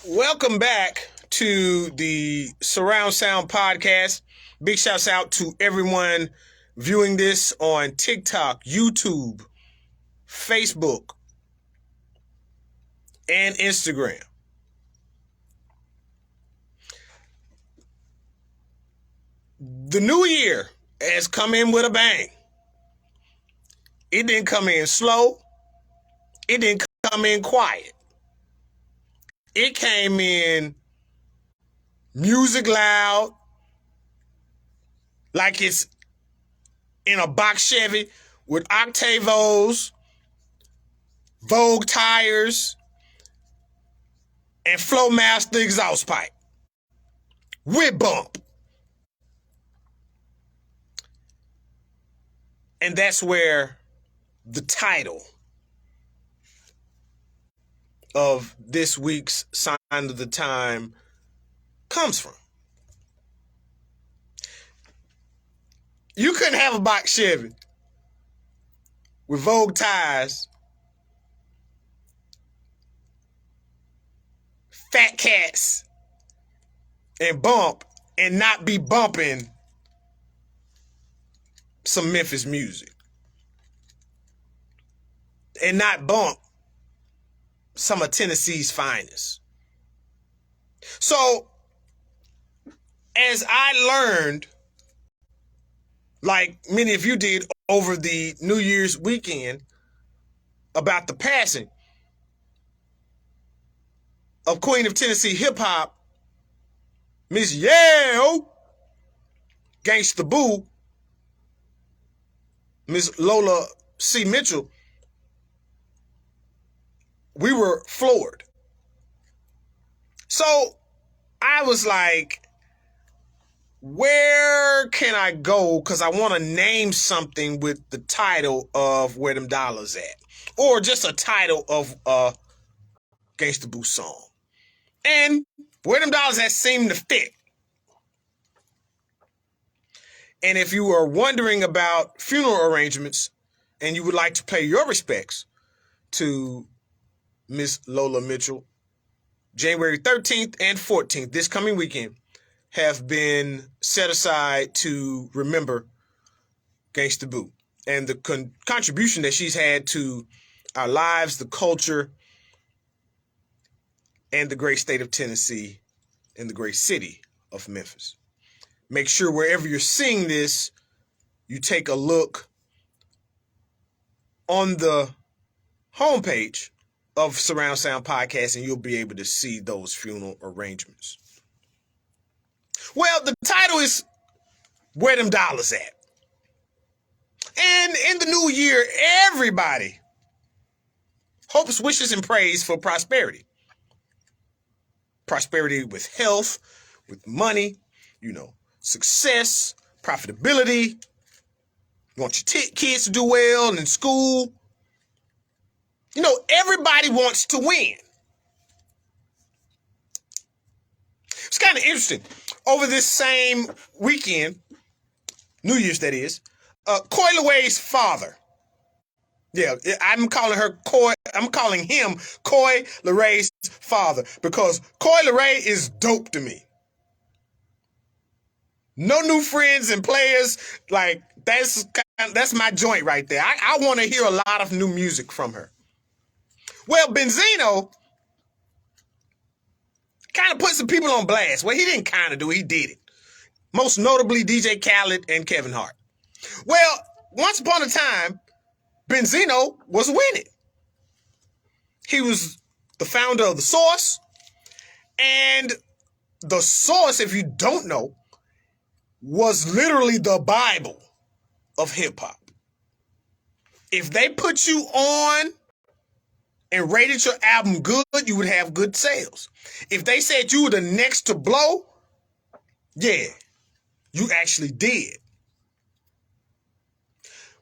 Welcome back to the Surround Sound Podcast. Big shouts out to everyone viewing this on TikTok, YouTube, Facebook, and Instagram. The new year has come in with a bang. It didn't come in slow. It didn't come in quiet. It came in music loud, like it's in a box Chevy with Octavos, Vogue tires, and Flowmaster exhaust pipe with bump. And that's where the title of this week's Sign of the Time comes from. You couldn't have a box Chevy with Vogue tires, Fat Cats, and bump and not be bumping some Memphis music. And not bump some of Tennessee's finest. So, as I learned, like many of you did over the New Year's weekend, about the passing of Queen of Tennessee hip hop, Miss Yale, Gangsta Boo, Miss Lola C. Mitchell, we were floored. So I was like, where can I go? Because I want to name something with the title of Where Them Dollars At. Or just a title of a Gangsta Boo song. And Where Them Dollars At seemed to fit. And if you are wondering about funeral arrangements and you would like to pay your respects to Miss Lola Mitchell, January 13th and 14th, this coming weekend, have been set aside to remember Gangsta Boo and the contribution that she's had to our lives, the culture, and the great state of Tennessee and the great city of Memphis. Make sure wherever you're seeing this, you take a look on the homepage of Surround Sound Podcast and you'll be able to see those funeral arrangements. Well, the title is Where Them Dollars At. And in the new year, everybody hopes, wishes, and prays for prosperity. Prosperity with health, with money, success, profitability. You want your kids to do well in school. Everybody wants to win. It's kind of interesting. Over this same weekend, New Year's that is, Coi Leraw's father. Yeah, I'm calling him Coi Leraw's father because Coi Leray is dope to me. No new friends and players, like that's my joint right there. I want to hear a lot of new music from her. Well, Benzino kind of put some people on blast. Well, he didn't kind of do it, he did it. Most notably DJ Khaled and Kevin Hart. Well, once upon a time, Benzino was winning. He was the founder of The Source. And The Source, if you don't know, was literally the Bible of hip-hop. If they put you on and rated your album good, you would have good sales. If they said you were the next to blow, yeah, you actually did.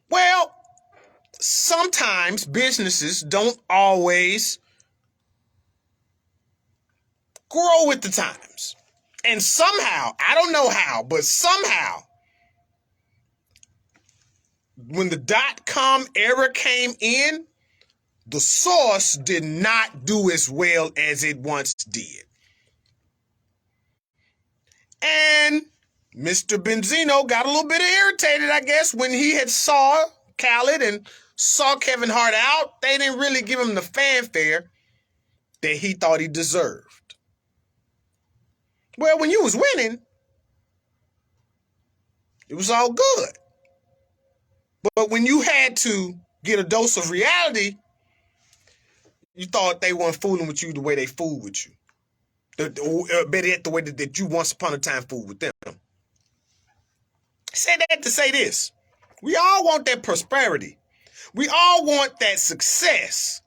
Well, sometimes businesses don't always grow with the times. And somehow, I don't know how, but somehow, when the dot-com era came in, The Source did not do as well as it once did. And Mr. Benzino got a little bit irritated, I guess, when he had saw Khaled and saw Kevin Hart out. They didn't really give him the fanfare that he thought he deserved. Well, when you was winning, it was all good. But when you had to get a dose of reality, you thought they weren't fooling with you the way they fooled with you. Better yet, the way that you once upon a time fooled with them. I say that to say this. We all want that prosperity. We all want that success.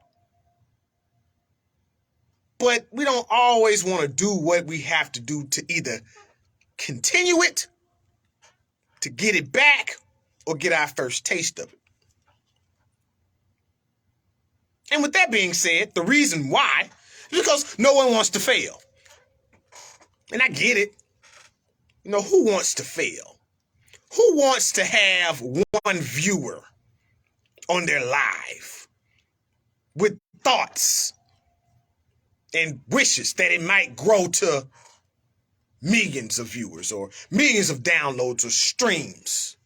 But we don't always want to do what we have to do to either continue it, to get it back, or get our first taste of it. And with that being said, the reason why is because no one wants to fail. And I get it. You know, who wants to fail? Who wants to have one viewer on their live with thoughts and wishes that it might grow to millions of viewers or millions of downloads or streams?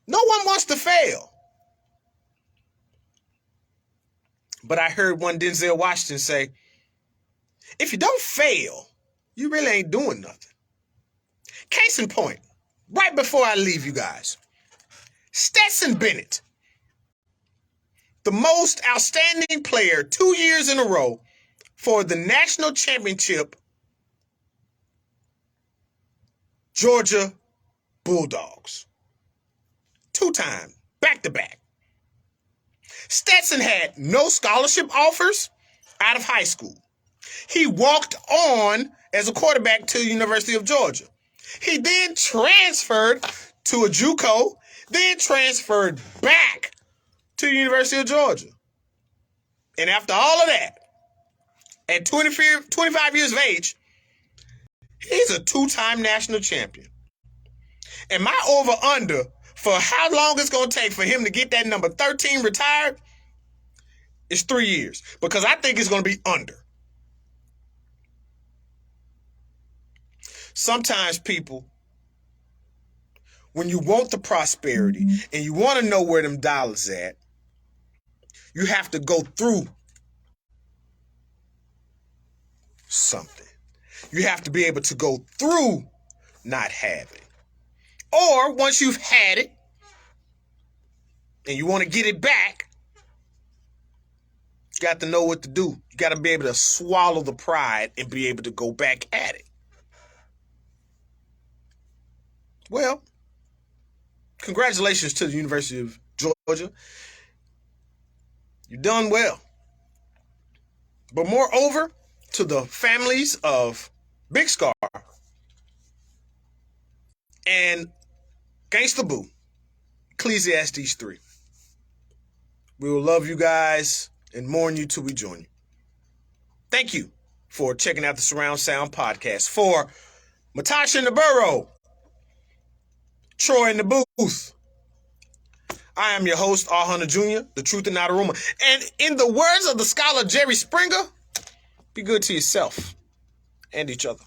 No one wants to fail. But I heard one Denzel Washington say, if you don't fail, you really ain't doing nothing. Case in point, right before I leave you guys, Stetson Bennett, the most outstanding player 2 years in a row for the national championship Georgia Bulldogs. 2-time, back-to-back. Stetson had no scholarship offers out of high school. He walked on as a quarterback to the University of Georgia. He then transferred to a JUCO, then transferred back to the University of Georgia. And after all of that, at 25 years of age, he's a 2-time national champion. And my over-under for how long it's going to take for him to get that number 13 retired is 3 years. Because I think it's going to be under. Sometimes people, when you want the prosperity and you want to know where them dollars at, you have to go through something. You have to be able to go through not having. Or once you've had it and you want to get it back, you got to know what to do. You got to be able to swallow the pride and be able to go back at it. Well, congratulations to the University of Georgia. You've done well. But moreover, to the families of Big Scar and Gangsta Boo, Ecclesiastes 3. We will love you guys and mourn you till we join you. Thank you for checking out the Surround Sound podcast. For Matasha in the Burrow, Troy in the booth, I am your host, R. Hunter Jr., the truth and not a rumor. And in the words of the scholar Jerry Springer, be good to yourself and each other.